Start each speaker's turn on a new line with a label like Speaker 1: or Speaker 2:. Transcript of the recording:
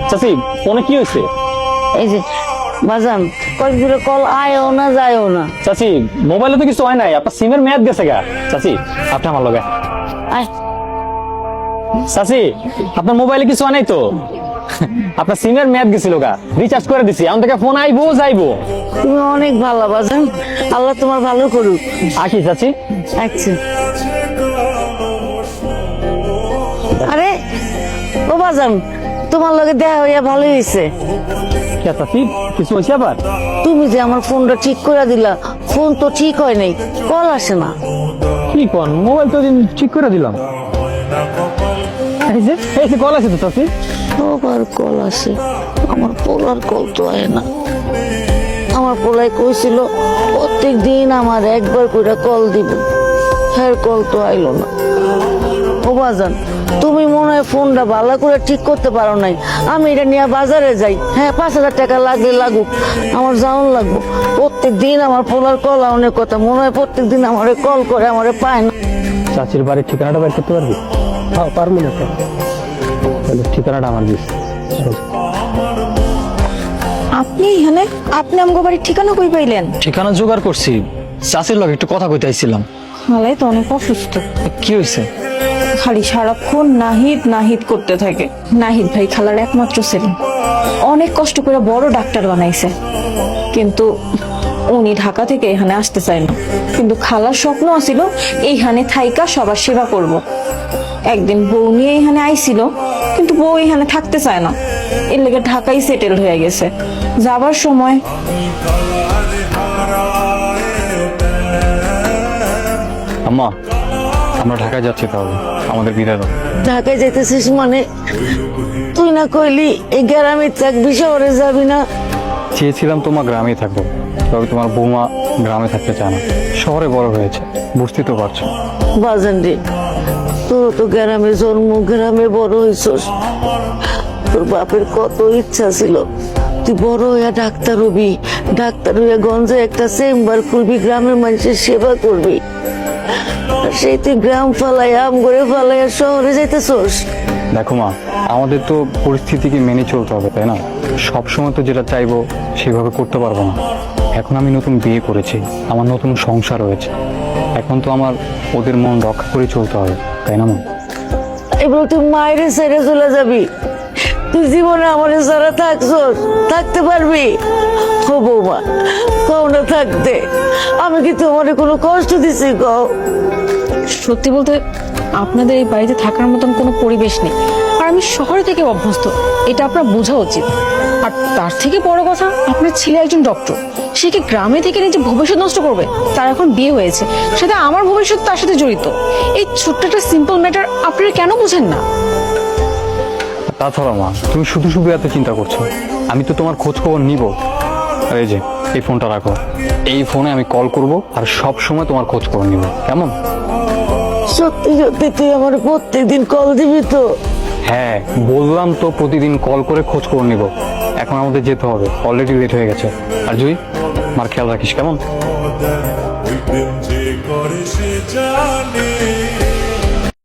Speaker 1: চাচি ফোনে কি হয়েছে?
Speaker 2: এই যে বাজান কয়েকদিন কল আয়ও না যায়ও না।
Speaker 1: চাচি মোবাইলে তো কিছু হয় নাই, আপনার সিমের মেয়াদ গেছে গা। চাচি আপনি আমার লগে।
Speaker 2: আয়
Speaker 1: চাচি আপনার মোবাইলে কিছু হয় নাই তো? আপনার সিমের মেয়াদ গেছিল গা, রিচার্জ করে দিছি, এখন থেকে ফোন আইবো যাইবো।
Speaker 2: তুমি অনেক ভালো বাজান, আল্লাহ তোমার ভালো করুক।
Speaker 1: আকি চাচি।
Speaker 2: আচ্ছা আরে ও বাজান, তোমার লগে দেখা হইয়া ভালোই হয়েছে।
Speaker 1: কে চাচি কিছু হয়েছে আবার?
Speaker 2: তুমি যে আমার ফোনটা ঠিক করে দিলা, ফোন তো ঠিক হয় নাই, কল আসে না।
Speaker 1: কি কোন? মোবাইল তো দিন ঠিক করে দিলাম। এই যে কল আছে তো চাচি।
Speaker 2: আবার কল আসে, আমার পোলার কল তো হয় না। আমার পোলাই কইছিল প্রত্যেক দিন আমার একবার করে কল দিব, হ্যাঁ কল তো আইলো না। ও বাজান, তুমি মনে হয় ফোনটা ভালো করে ঠিক করতে পারো নাই। আমি এটা নিয়ে বাজারে যাই, হ্যাঁ 5,000 টাকা লাগলে লাগুক, আমার যাওয়ান লাগবো। প্রত্যেক দিন আমার পোলার কল অনেক কথা, মনে হয় প্রত্যেক দিন আমারে কল করে, আমারে পায় না।
Speaker 1: চাচির বাড়ির ঠিকানাটা বের করতে পারবি? হ্যাঁ পারবো না। তাহলে ঠিকানাটা আমার দিস।
Speaker 3: আপনি এখানে? আপনি আমগো বাড়ির ঠিকানা কই পাইলেন?
Speaker 1: ঠিকানা জোগাড় করছি, চাচির লগে একটু কথা কইতে আইছিলাম।
Speaker 3: মালাই তো অনেক অসুস্থ,
Speaker 1: কি হয়েছে?
Speaker 3: খালি সারাক্ষণ নাহিদ নাহিদ করতে থাকে। নাহিদ ভাই খালার একমাত্র ছেলে, অনেক কষ্ট করে বড় ডাক্তার বানাইছে, কিন্তু উনি ঢাকা থেকে এখানে আসতে চায় না। কিন্তু খালার স্বপ্ন ছিল এইখানে থাইকা সবার সেবা করব। একদিন বউ নিয়ে এখানে আইছিল, কিন্তু বউ এখানে থাকতে চায় না, এর লেগে ঢাকায় সেটেল হয়ে গেছে। যাবার সময়
Speaker 1: আম্মা আমরা ঢাকায় যাচ্ছি, তাহলে আমাদের বিদায় দাও।
Speaker 2: ঢাকায় যাইতেছিস মানে? তুই না কইলি এই গ্রামে থাকবি, শহরে যাবি না?
Speaker 1: চেয়েছিলাম তোমার গ্রামেই থাকবো, তবে তোমার বৌমা গ্রামে থাকতে চায় না, শহরে বড় হয়েছে, বুঝতে তো পারছো।
Speaker 2: বাজান রে, তোর তো গ্রামে জন্ম, গ্রামে বড় হইছস। তোর বাপের কত ইচ্ছা ছিল তুই বড় হইয়া ডাক্তার হবি, ডাক্তার হইয়া গঞ্জে একটা চেম্বার খুলবি, গ্রামের মানুষের সেবা করবি। আর সেই তুই গ্রাম ফালাইয়া, আম করে ফালাইয়া শহরে যাইতেছস।
Speaker 1: দেখো মা, আমাদের তো পরিস্থিতিকে মেনে চলতে হবে, তাই না? সবসময় তো যেটা চাইবো সেভাবে করতে পারবো না। এখন আমি নতুন বিয়ে করেছি, আমার নতুন সংসার হয়েছে, এখন তো আমার ওদের মন রক্ষা করে চলতে হবে, তাই না মা?
Speaker 2: এবার তুই মায়ের ছেড়ে চলে যাবি? তুই জীবনে আমার ছাড়া থাকছস, থাকতে পারবি? ও বৌমা, কও না থাকতে। আমি কি তোমার কোনো কষ্ট দিছি? কও।
Speaker 3: সত্যি বলতে আপনাদের এই বাড়িতে থাকার মতন কোনো পরিবেশ নেই, আর আমি শহরে থেকে অভ্যস্ত, এটা আপনার বোঝা উচিত। আর তার থেকে বড় কথা, আপনার ছেলে একজন ডক্টর, সে কি গ্রামে থেকে নিজে ভবিষ্যৎ নষ্ট করবে? তার এখন বিয়ে হয়েছে, সেটা আমার ভবিষ্যৎ তার সাথে জড়িত। এই ছোট্ট একটা সিম্পল ম্যাটার আপনারা কেন বুঝেন না?
Speaker 1: তাছাড়া মা, তুমি শুধু শুধু এত চিন্তা করছো, আমি তো তোমার খোঁজ খবর নিব। আর এই যে এই ফোনটা রাখো, এই ফোনে আমি কল করব আর সব সময় তোমার খোঁজ খবর নিব, কেমন?
Speaker 2: সত্যি সত্যি তুই আমার প্রত্যেকদিন কল দিবি তো?
Speaker 1: হ্যাঁ বললাম তো, প্রতিদিন কল করে খোঁজ খবর নিব। এখন আমাদের যেতে হবে, অলরেডি লেট হয়ে গেছে। আর জুই, মার খেয়াল রাখিস, কেমন?